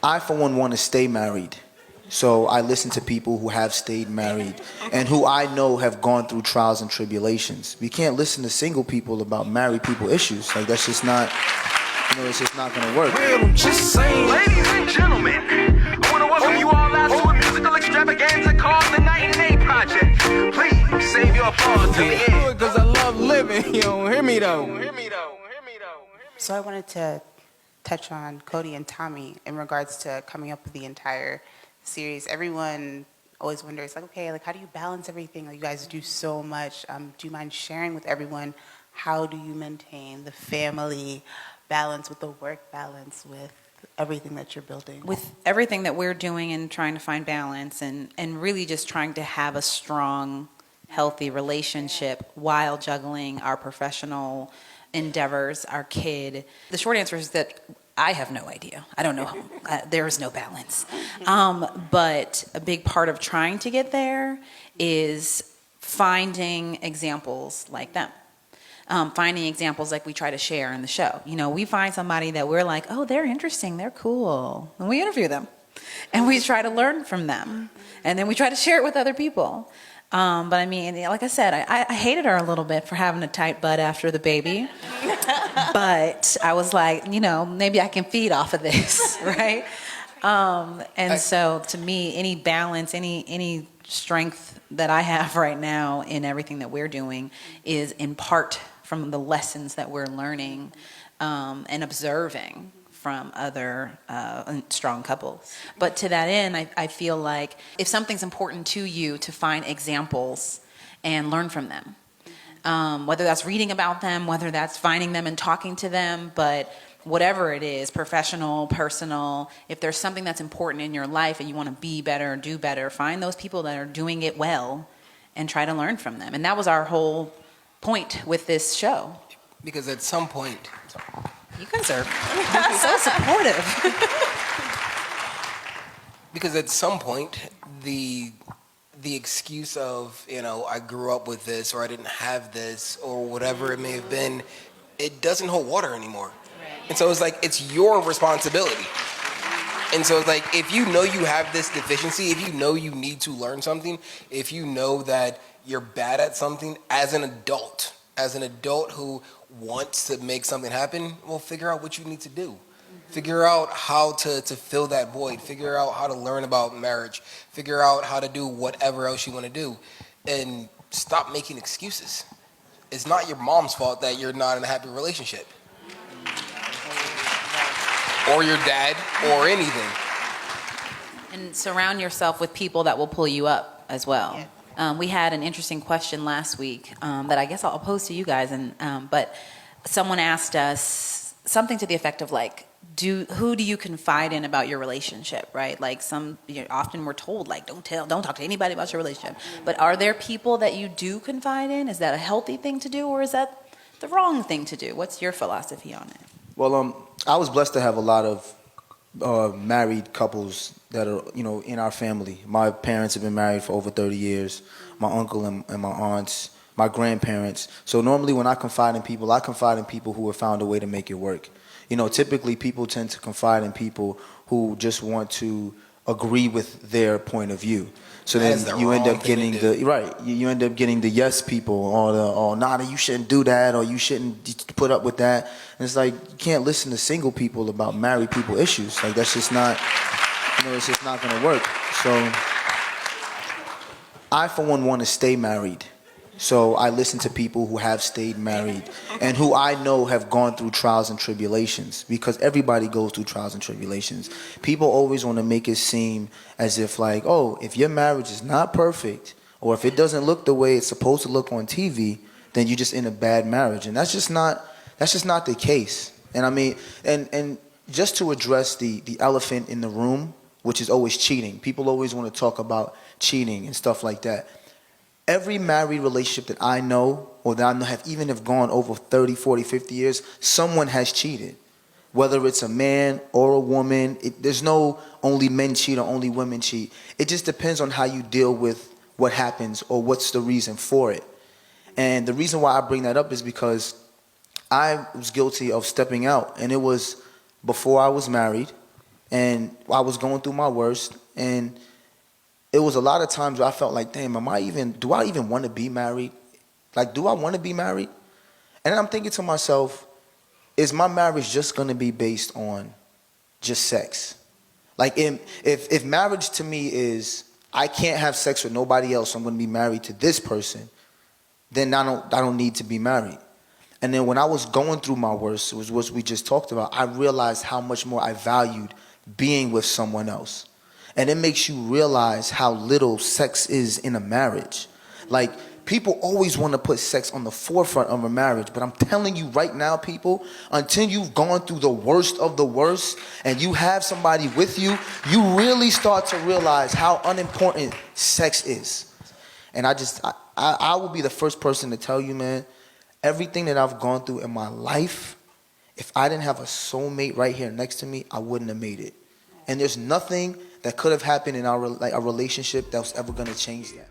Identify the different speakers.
Speaker 1: I, for one, want to stay married. So I listen to people who have stayed married and who I know have gone through trials and tribulations. We can't listen to single people about married people issues. Like, that's just not, it's just not going to work.
Speaker 2: Well, I'm just saying. Ladies and gentlemen, I want to welcome you all out to a musical extravaganza called the Night and Day Project. Please save your applause till the end. Because I love living. You don't hear me though.
Speaker 3: So I wanted to touch on Cody and Tommy in regards to coming up with the entire series. Everyone always wonders, like, okay, like, how do you balance everything? Like, you guys do so much. Do you mind sharing with everyone, how do you maintain the family balance with the work balance with everything that you're building?
Speaker 4: With everything that we're doing and trying to find balance and really just trying to have a strong, healthy relationship while juggling our professional endeavors, our kid. The short answer is that I have no idea. I don't know. There is no balance. But a big part of trying to get there is finding examples like them. Finding examples like we try to share in the show. You know, we find somebody that we're like, oh, they're interesting, they're cool. And we interview them. And we try to learn from them. And then we try to share it with other people. But I mean, like I said, I hated her a little bit for having a tight butt after the baby. But I was like, maybe I can feed off of this, right? So to me, any balance, any strength that I have right now in everything that we're doing is in part from the lessons that we're learning and observing from other strong couples. But to that end, I feel like if something's important to you, to find examples and learn from them. Whether that's reading about them, whether that's finding them and talking to them, but whatever it is, professional, personal, if there's something that's important in your life and you want to be better, do better, find those people that are doing it well and try to learn from them. And that was our whole point with this show.
Speaker 5: Because at some point...
Speaker 4: You guys are so supportive.
Speaker 5: Because at some point, the excuse of, I grew up with this, or I didn't have this, or whatever it may have been, it doesn't hold water anymore. Right. And so it's like, it's your responsibility. And so it's like, if you know you have this deficiency, if you know you need to learn something, if you know that you're bad at something as an adult who wants to make something happen, well, figure out what you need to do. Figure out how to fill that void. Figure out how to learn about marriage. Figure out how to do whatever else you want to do. And stop making excuses. It's not your mom's fault that you're not in a happy relationship. Or your dad, or anything.
Speaker 4: And surround yourself with people that will pull you up as well. Yeah. We had an interesting question last week that I guess I'll pose to you guys. But someone asked us something to the effect of like, who do you confide in about your relationship, right? Like often we're told like, don't talk to anybody about your relationship. But are there people that you do confide in? Is that a healthy thing to do, or is that the wrong thing to do? What's your philosophy on it?
Speaker 1: Well, I was blessed to have a lot of married couples that are, in our family. My parents have been married for over 30 years. My uncle and my aunts, my grandparents. So normally when I confide in people who have found a way to make it work. Typically people tend to confide in people who just want to agree with their point of view. So then you end up getting you end up getting the yes people, or nah, you shouldn't do that, or you shouldn't put up with that. And it's like, you can't listen to single people about married people issues. Like, that's just not, it's just not going to work. So I, for one, want to stay married. So I listen to people who have stayed married and who I know have gone through trials and tribulations, because everybody goes through trials and tribulations. People always want to make it seem as if like, oh, if your marriage is not perfect, or if it doesn't look the way it's supposed to look on TV, then you're just in a bad marriage. And that's just not the case. And I mean, and just to address the elephant in the room, which is always cheating. People always want to talk about cheating and stuff like that. Every married relationship that I know, or that I know have gone over 30, 40, 50 years, someone has cheated. Whether it's a man or a woman, there's no only men cheat or only women cheat. It just depends on how you deal with what happens or what's the reason for it. And the reason why I bring that up is because I was guilty of stepping out. And it was before I was married, and I was going through my worst, and it was a lot of times where I felt like, damn, do I even want to be married? Like, do I want to be married? And then I'm thinking to myself, is my marriage just going to be based on just sex? Like, if marriage to me is, I can't have sex with nobody else, so I'm going to be married to this person, then I don't need to be married. And then when I was going through my worst, it was what we just talked about, I realized how much more I valued being with someone else. And it makes you realize how little sex is in a marriage. Like, people always want to put sex on the forefront of a marriage, but I'm telling you right now, people, until you've gone through the worst of the worst and you have somebody with you, you really start to realize how unimportant sex is. And I will be the first person to tell you, man, everything that I've gone through in my life, if I didn't have a soulmate right here next to me, I wouldn't have made it. And there's nothing that could have happened in our relationship that was ever going to change that.